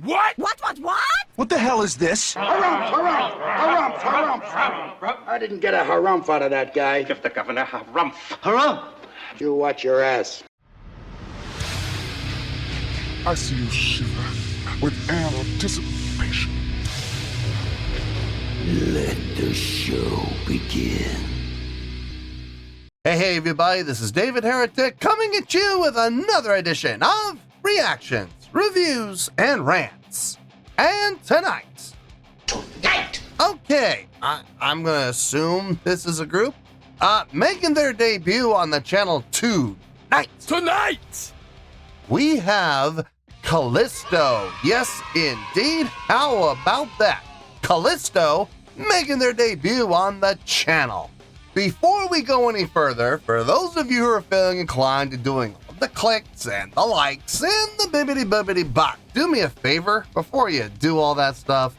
What? What? What the hell is this? Harumph! I didn't get a harumph out of that guy. Give the governor harumph. Harumph! You watch your ass. I see you shiver with anticipation. Let the show begin. Hey everybody, this is David Heretic coming at you with another edition of Reactions, Reviews, and Rants. And tonight, okay, I'm gonna assume this is a group, making their debut on the channel tonight, we have Callisto. Yes, indeed. How about that? Callisto making their debut on the channel. Before we go any further, for those of you who are feeling inclined to doing the clicks and the likes and the bibbity-bibbity-bop, do me a favor before you do all that stuff.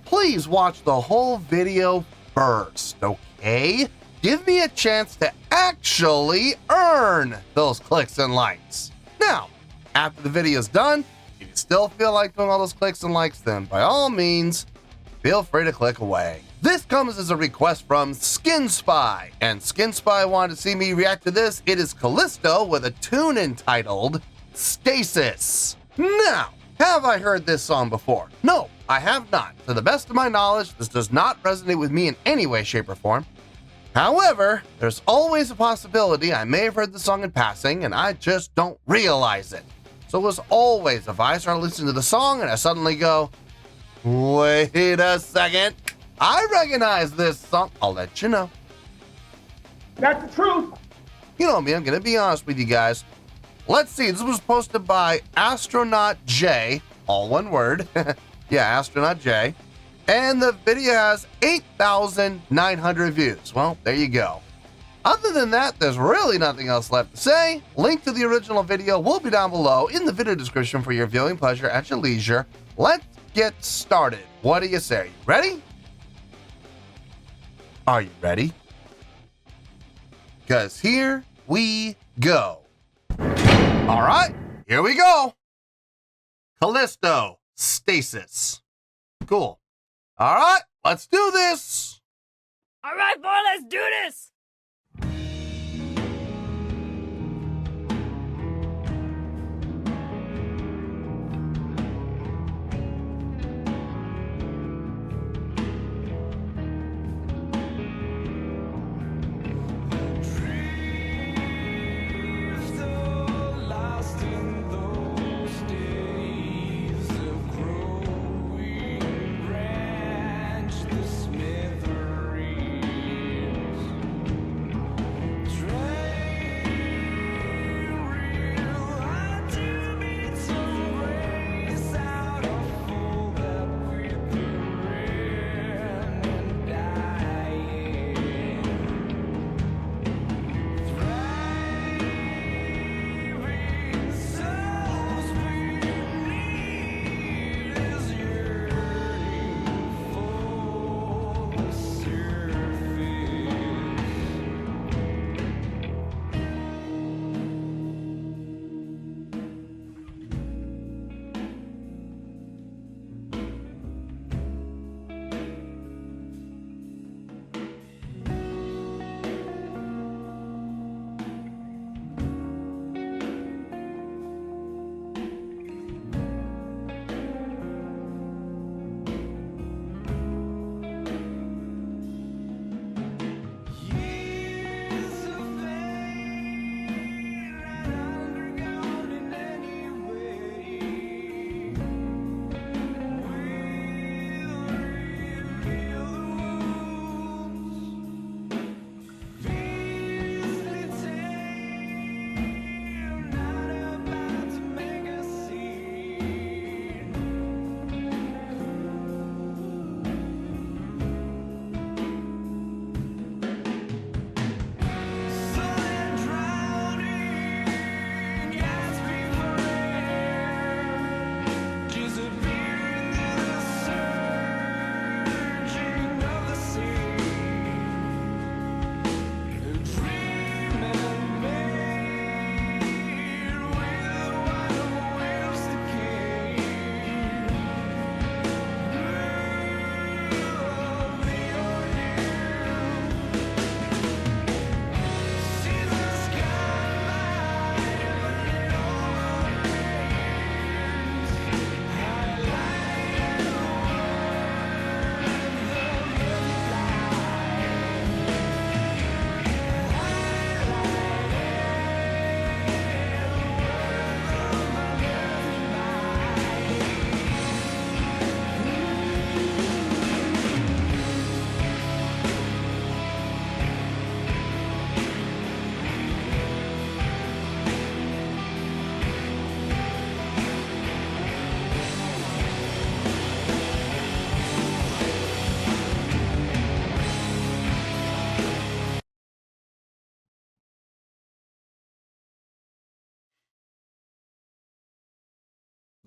Please watch the whole video first, okay? Give me a chance to actually earn those clicks and likes. Now, after the video's done, if you still feel like doing all those clicks and likes, then by all means, feel free to click away. This comes as a request from Skin Spy, and Skin Spy wanted to see me react to this. It is Callisto with a tune entitled Stasis. Now, have I heard this song before? No, I have not. To the best of my knowledge, this does not resonate with me in any way, shape, or form. However, there's always a possibility I may have heard the song in passing and I just don't realize it. So as always, if I start listening to the song and I suddenly go, wait a second, I recognize this song, I'll let you know. That's the truth. You know me, I'm gonna be honest with you guys. Let's see, this was posted by Astronaut J, all one word. Yeah, Astronaut J. And the video has 8,900 views. Well, there you go. Other than that, there's really nothing else left to say. Link to the original video will be down below in the video description for your viewing pleasure at your leisure. Let's get started. What do you say? Are you ready? Are you ready? Because here we go. All right, here we go. Callisto, Stasis. Cool. All right, let's do this. All right, boy, let's do this.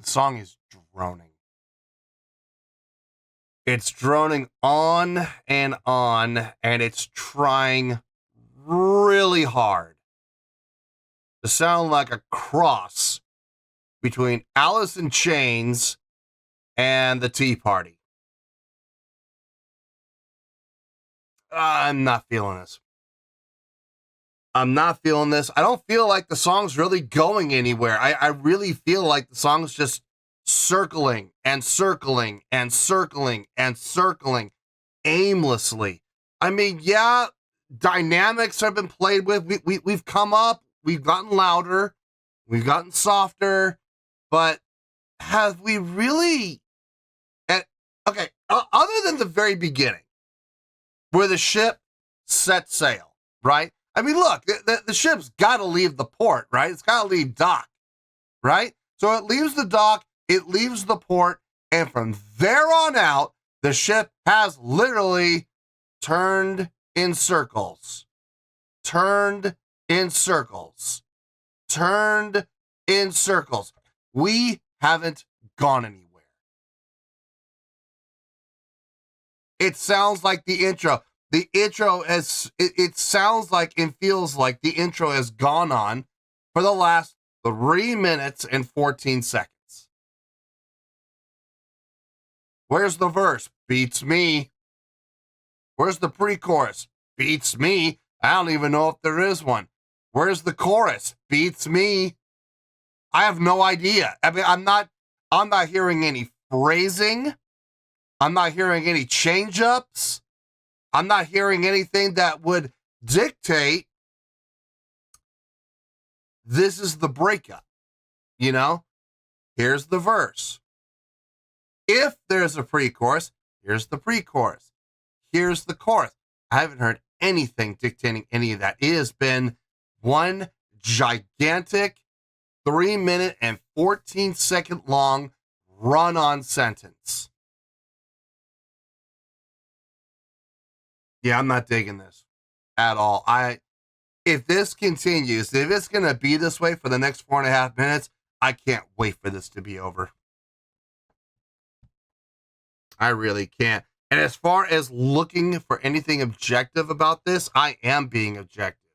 The song is droning. It's droning on, and it's trying really hard to sound like a cross between Alice in Chains and the Tea Party. I'm not feeling this. I'm not feeling this. I don't feel like the song's really going anywhere. I really feel like the song's just circling and circling and circling and circling aimlessly. I mean, yeah, dynamics have been played with. We've come up, we've gotten louder, we've gotten softer, but have we really? Okay, other than the very beginning, where the ship set sail, right? I mean, look, the ship's got to leave the port, right? It's got to leave dock, right? So it leaves the dock, it leaves the port, and from there on out, the ship has literally turned in circles. Turned in circles. Turned in circles. We haven't gone anywhere. It sounds like the intro. The intro it sounds like and feels like the intro has gone on for the last 3 minutes and 14 seconds. Where's the verse? Beats me. Where's the pre-chorus? Beats me. I don't even know if there is one. Where's the chorus? Beats me. I have no idea. I mean, I'm not hearing any phrasing. I'm not hearing any change-ups. I'm not hearing anything that would dictate this is the breakup. You know, here's the verse. If there's a pre-chorus, here's the pre-chorus. Here's the chorus. I haven't heard anything dictating any of that. It has been one gigantic 3 minute and 14 second long run-on sentence. Yeah, I'm not digging this at all. If this continues, if it's going to be this way for the next 4.5 minutes, I can't wait for this to be over. I really can't. And as far as looking for anything objective about this, I am being objective.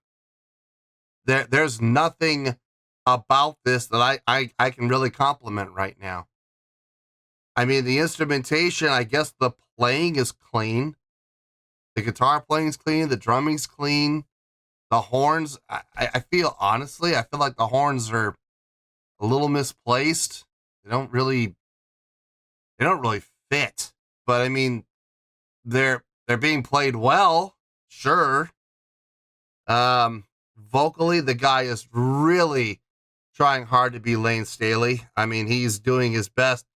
There's nothing about this that I can really compliment right now. I mean, the instrumentation, I guess the playing is clean. The guitar playing is clean. The drumming's clean. The horns, I feel like the horns are a little misplaced. They don't really fit. But I mean, they're being played well, sure. Vocally, the guy is really trying hard to be Lane Staley. I mean, he's doing his best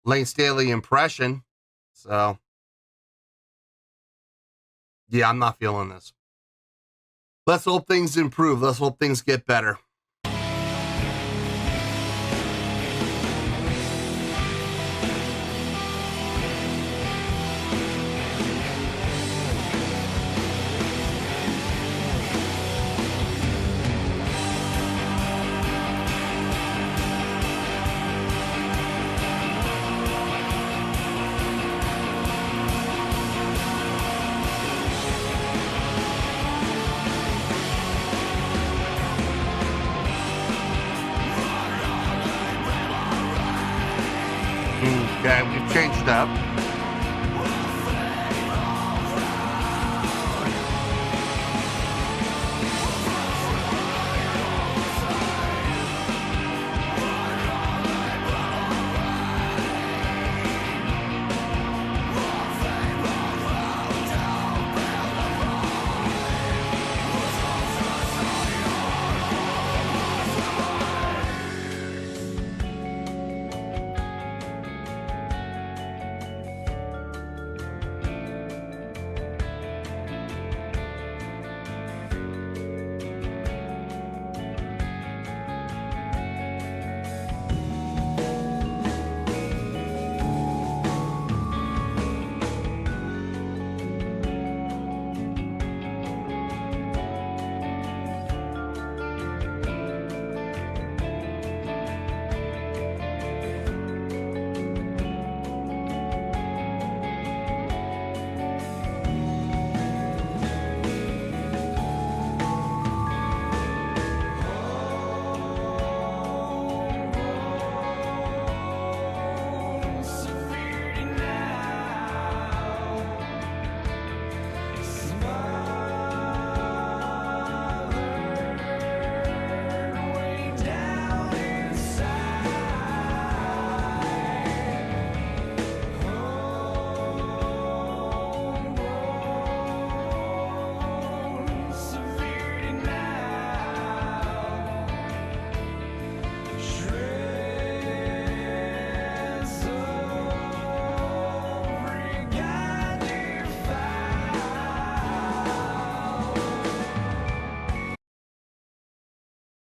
Lane Staley impression. So yeah, I'm not feeling this. Let's hope things improve. Let's hope things get better. Okay, we've changed up.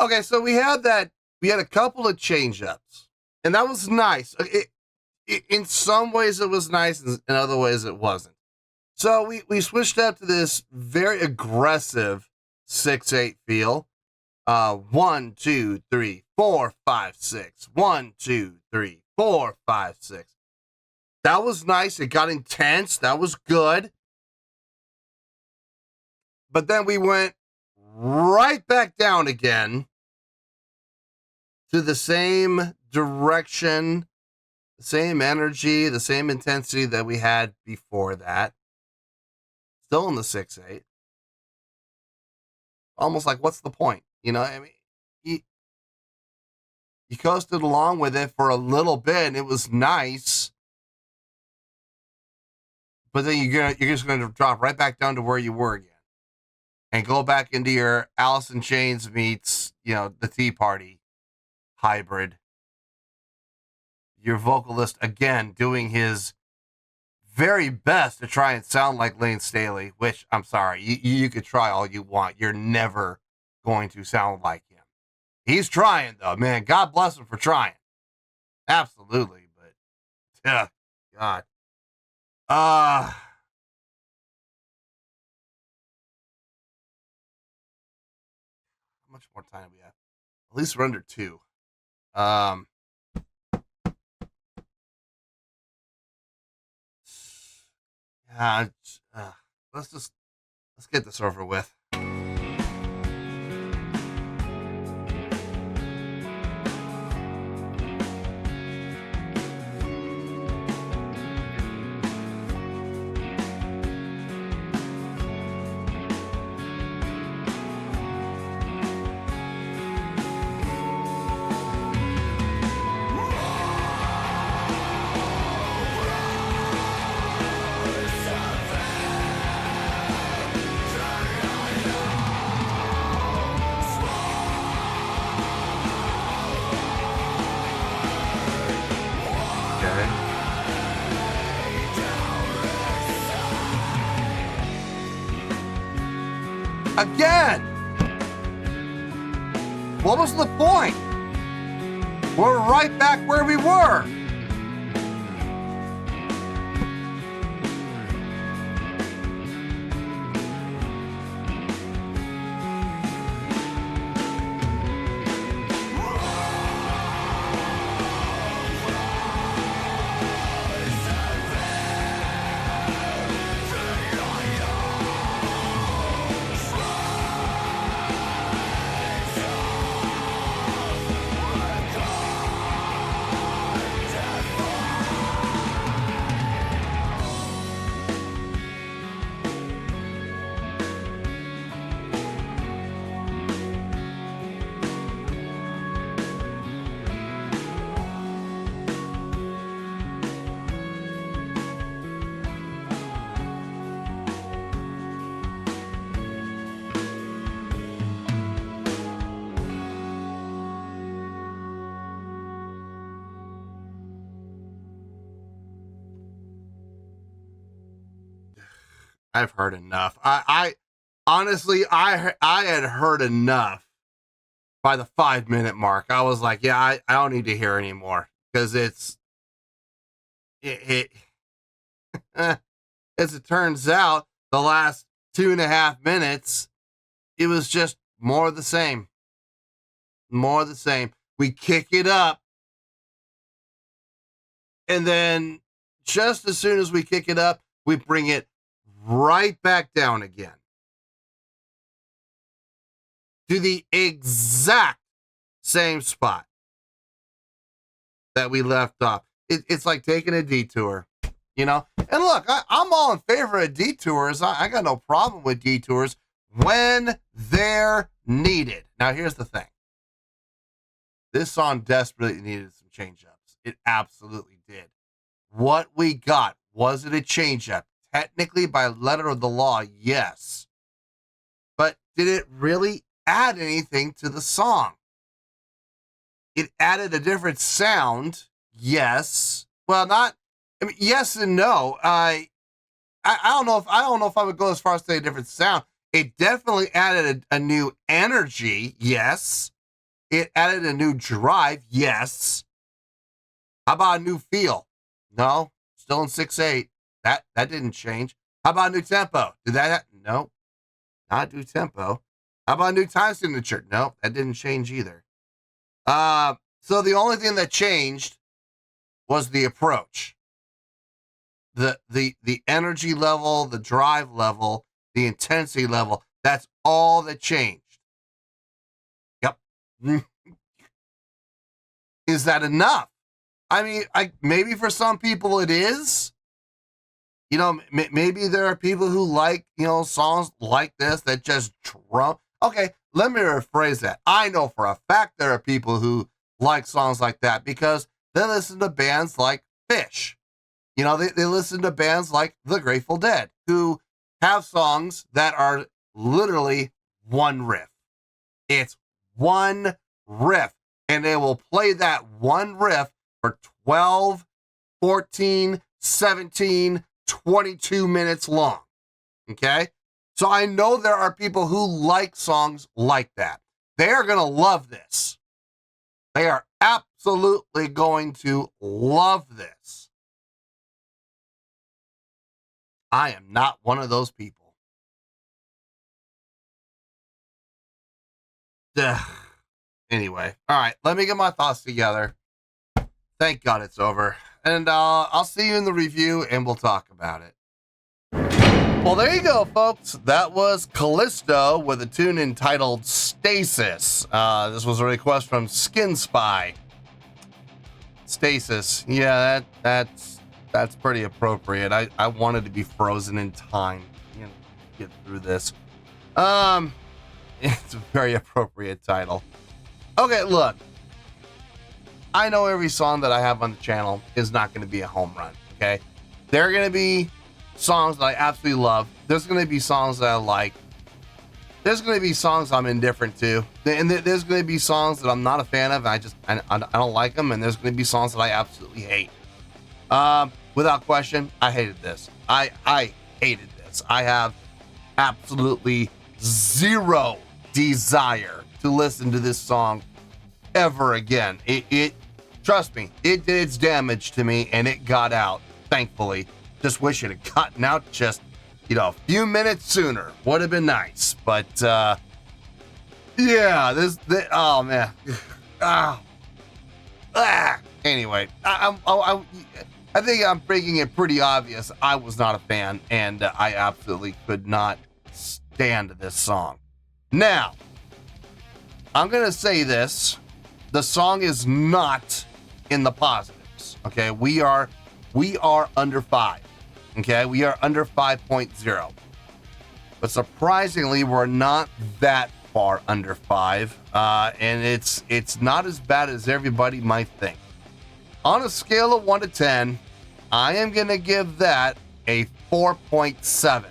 Okay, so we had a couple of change-ups, and that was nice. In some ways it was nice, and in other ways it wasn't. So we switched up to this very aggressive 6/8 feel. 1, 2, 3, 4, 5, 6. 1, 2, 3, 4, 5, 6. That was nice. It got intense. That was good. But then we went right back down again to the same direction, the same energy, the same intensity that we had before that. Still in the 6/8. Almost like, what's the point? I mean, you coasted along with it for a little bit, and it was nice. But then you're just going to drop right back down to where you were again, and go back into your Alice in Chains meets, the Tea Party hybrid. Your vocalist again doing his very best to try and sound like Lane Staley, which I'm sorry, you could try all you want. You're never going to sound like him. He's trying though, man. God bless him for trying. Absolutely, but God. How much more time do we have? At least we're under 2. Yeah, let's get this over with. Again! What was the point? We're right back where we were. I've heard enough. I honestly, I had heard enough by the 5-minute mark. I was like, yeah, I don't need to hear anymore, because it as it turns out, the last 2.5 minutes, it was just more of the same. More of the same. We kick it up, and then just as soon as we kick it up, we bring it right back down again to the exact same spot that we left off. It's like taking a detour, And look, I'm all in favor of detours. I got no problem with detours when they're needed. Now, here's the thing. This song desperately needed some change-ups. It absolutely did. What we got, was it a change-up? Technically, by letter of the law, yes. But did it really add anything to the song? It added a different sound, yes. Well, yes and no. I don't know if I would go as far as to say a different sound. It definitely added a new energy, yes. It added a new drive, yes. How about a new feel? No, still in 6.8. That didn't change. How about a new tempo? Did that? No, not new tempo. How about a new time signature? No, that didn't change either. So the only thing that changed was the approach. The energy level, the drive level, the intensity level. That's all that changed. Yep. Is that enough? I mean, maybe for some people it is. You know, maybe there are people who like, you know, songs like this that just drum. Okay, let me rephrase that. I know for a fact there are people who like songs like that because they listen to bands like Fish. You know, they listen to bands like The Grateful Dead, who have songs that are literally one riff. It's one riff, and they will play that one riff for 12, 14, 17, 22 minutes long. Okay? So I know there are people who like songs like that. They are going to love this. They are absolutely going to love this. I am not one of those people. Anyway, all right, let me get my thoughts together. Thank God it's over. And I'll see you in the review and we'll talk about it. Well, there you go, folks. That was Callisto with a tune entitled Stasis. This was a request from Skin Spy. Stasis. Yeah, that's pretty appropriate. I wanted to be frozen in time, you know, get through this. It's a very appropriate title. Okay, look. I know every song that I have on the channel is not going to be a home run, okay? There are going to be songs that I absolutely love. There's going to be songs that I like. There's going to be songs I'm indifferent to. And there's going to be songs that I'm not a fan of. I don't like them. And there's going to be songs that I absolutely hate. Without question, I hated this. I hated this. I have absolutely zero desire to listen to this song ever again. It trust me, it did its damage to me and it got out, thankfully. Just wish it had gotten out just, you know, a few minutes sooner. Would have been nice. But yeah, this oh man. Anyway, I think I'm making it pretty obvious I was not a fan and I absolutely could not stand this song. Now, I'm going to say this. The song is not in the positives, okay? We are under 5, okay? We are under 5.0. But surprisingly, we're not that far under 5, and it's not as bad as everybody might think. On a scale of 1 to 10, I am going to give that a 4.7.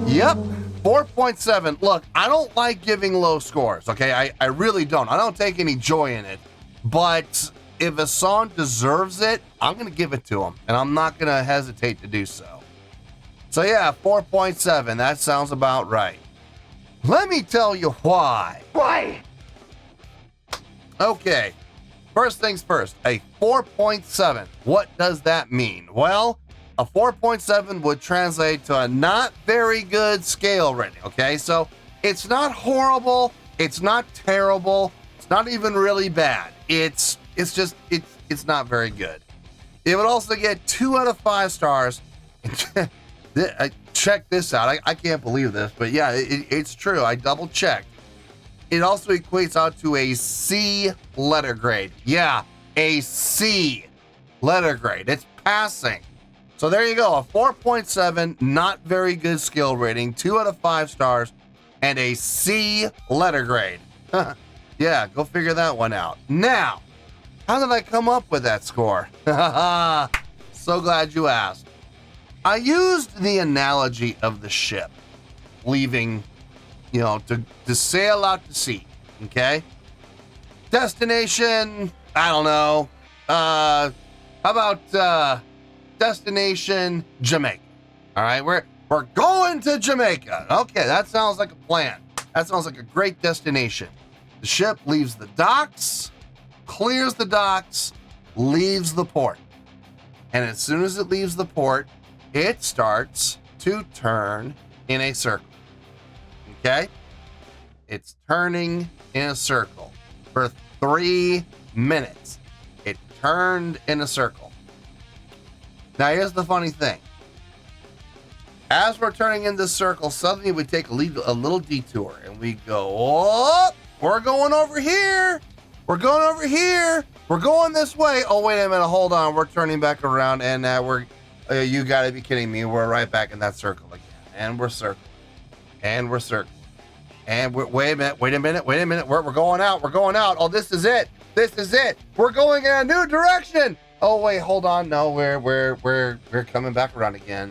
Yep. 4.7. Look, I don't like giving low scores, okay? I really don't. I don't take any joy in it. But if a song deserves it, I'm going to give it to them. And I'm not going to hesitate to do so. So yeah, 4.7. That sounds about right. Let me tell you why. Why? Okay. First things first. A 4.7. What does that mean? Well, a 4.7 would translate to a not very good scale rating, okay? So it's not horrible, it's not terrible, it's not even really bad. It's not very good. It would also get 2 out of 5 stars. Check this out. I can't believe this, but yeah, it's true. I double checked. It also equates out to a C letter grade. Yeah, a C letter grade. It's passing. So there you go, a 4.7, not very good skill rating, 2 out of 5 stars, and a C letter grade. Yeah, go figure that one out. Now, how did I come up with that score? So glad you asked. I used the analogy of the ship leaving, you know, to sail out to sea, okay? Destination, I don't know. How about, destination Jamaica. All right, we're going to Jamaica. Okay, that sounds like a plan. That sounds like a great destination. The ship leaves the docks, clears the docks, leaves the port. And as soon as it leaves the port, it starts to turn in a circle. Okay? It's turning in a circle for 3 minutes. It turned in a circle. Now here's the funny thing. As we're turning in this circle, suddenly we take a little detour and we go, oh, we're going over here. We're going over here. We're going this way. Oh, wait a minute. Hold on. We're turning back around and you gotta be kidding me. We're right back in that circle again. And we're circling. And we're circling. And wait a minute. We're going out. We're going out. Oh, this is it. This is it. We're going in a new direction. Oh, wait, hold on. No, we're coming back around again.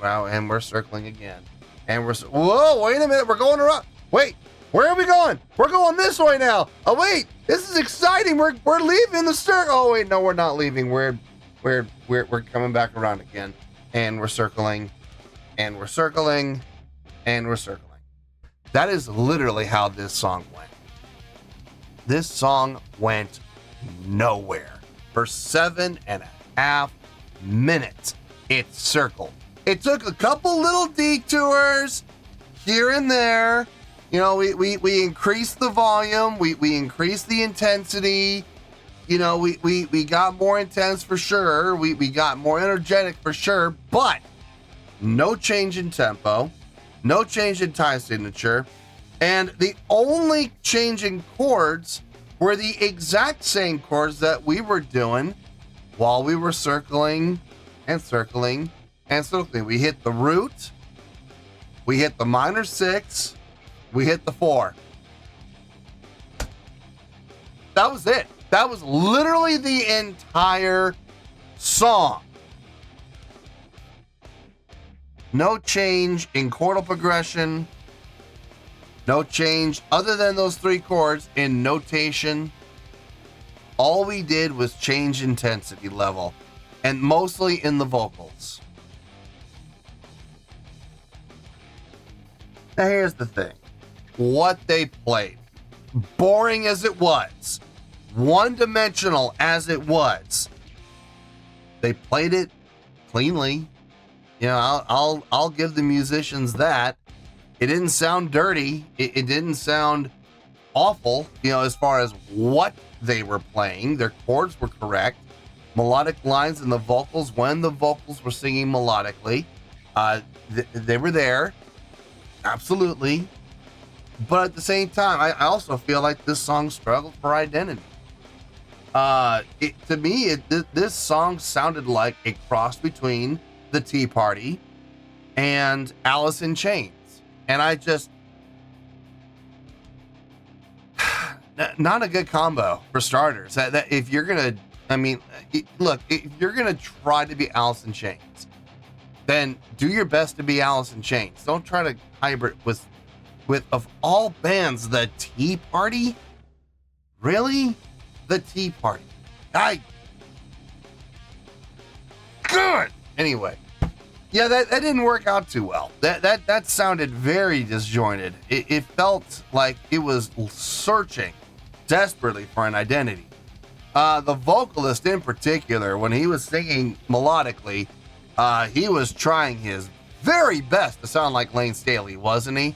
And we're circling again. And whoa, wait a minute. We're going around. Wait, where are we going? We're going this way now. Oh, wait, this is exciting. We're leaving the circle. Oh, wait, no, we're not leaving. We're coming back around again. And we're circling. And we're circling. And we're circling. That is literally how this song went. This song went nowhere. For 7.5 minutes, it circled. It took a couple little detours here and there. You know, we increased the volume. We increased the intensity. You know, we got more intense for sure. We got more energetic for sure. But no change in tempo. No change in time signature. And the only change in chords were the exact same chords that we were doing while we were circling and circling and circling. We hit the root, we hit the minor 6, we hit the 4. That was it. That was literally the entire song. No change in chordal progression. No change other than those 3 chords in notation. All we did was change intensity level, and mostly in the vocals. Now here's the thing. What they played, boring as it was, one-dimensional as it was, they played it cleanly. You know, I'll give the musicians that. It didn't sound dirty. It didn't sound awful, you know, as far as what they were playing. Their chords were correct. Melodic lines in the vocals, when the vocals were singing melodically, they were there. Absolutely. But at the same time, I also feel like this song struggled for identity. To me, this song sounded like a cross between the Tea Party and Alice in Chains. And I just, not a good combo for starters. That if you're gonna, I mean, look, if you're gonna try to be Alice in Chains, then do your best to be Alice in Chains. Don't try to hybrid with of all bands, the Tea Party. Really, the Tea Party. Good. Anyway. Yeah, that didn't work out too well. That sounded very disjointed. It felt like it was searching desperately for an identity. The vocalist in particular, when he was singing melodically, he was trying his very best to sound like Lane Staley, wasn't he?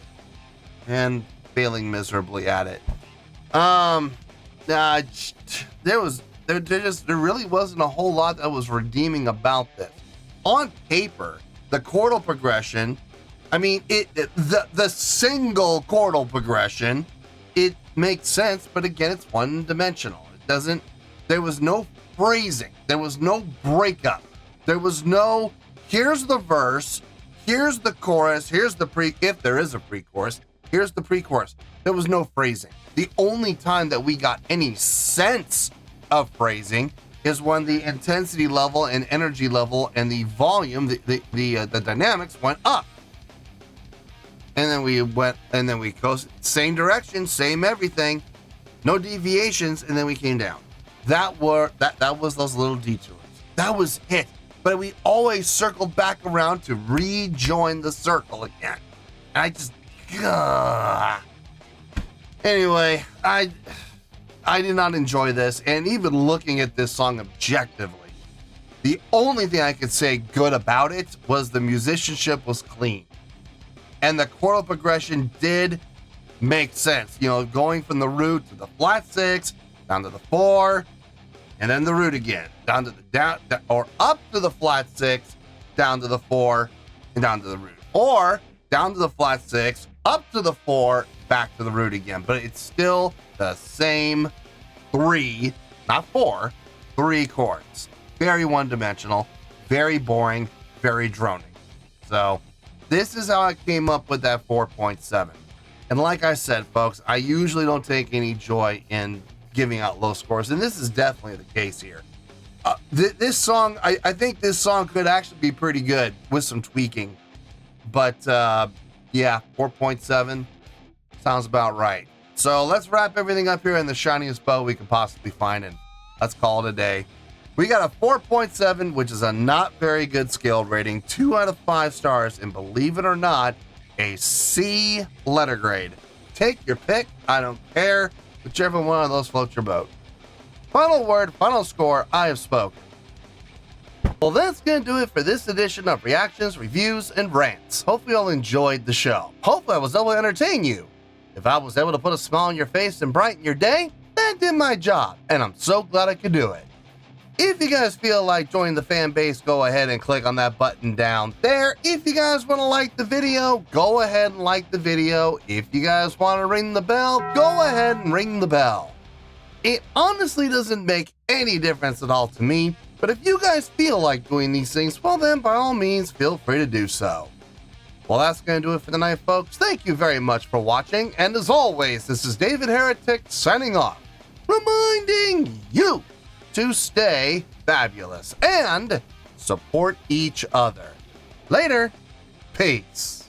And failing miserably at it. There really wasn't a whole lot that was redeeming about this. On paper, the chordal progression, I mean, the single chordal progression, it makes sense, but again, it's one-dimensional. It doesn't, there was no phrasing. There was no breakup. There was no, here's the verse, here's the chorus, here's the if there is a pre-chorus, here's the pre-chorus. There was no phrasing. The only time that we got any sense of phrasing is when the intensity level and energy level and the volume, the dynamics went up. And then we coasted, same direction, same everything, no deviations, and then we came down. That was those little detours. That was it. But we always circled back around to rejoin the circle again. And I just, Anyway, I did not enjoy this, and even looking at this song objectively, the only thing I could say good about it was the musicianship was clean. And the chordal progression did make sense. You know, going from the root to the flat 6, down to the 4, and then the root again, down to the or up to the flat 6, down to the 4, and down to the root. Or down to the flat 6, up to the 4, back to the root again. But it's still the same 3, not 4, 3 chords. Very one-dimensional, very boring, very droning. So this is how I came up with that 4.7. And like I said, folks, I usually don't take any joy in giving out low scores, and this is definitely the case here. This song, I think this song could actually be pretty good with some tweaking. But yeah, 4.7 sounds about right. So let's wrap everything up here in the shiniest bow we can possibly find, and let's call it a day. We got a 4.7, which is a not very good scale rating, 2 out of 5 stars, and believe it or not, a C letter grade. Take your pick, I don't care, whichever one of those floats your boat. Final word, final score, I have spoken. Well, that's going to do it for this edition of Reactions, Reviews, and Rants. Hopefully you all enjoyed the show. Hopefully I was able to entertain you. If I was able to put a smile on your face and brighten your day, that did my job, and I'm so glad I could do it. If you guys feel like joining the fan base, go ahead and click on that button down there. If you guys want to like the video, go ahead and like the video. If you guys want to ring the bell, go ahead and ring the bell. It honestly doesn't make any difference at all to me, but if you guys feel like doing these things, well then by all means feel free to do so. Well, that's going to do it for the night, folks. Thank you very much for watching, and as always, this is David Heretic signing off, reminding you to stay fabulous and support each other. Later. Peace.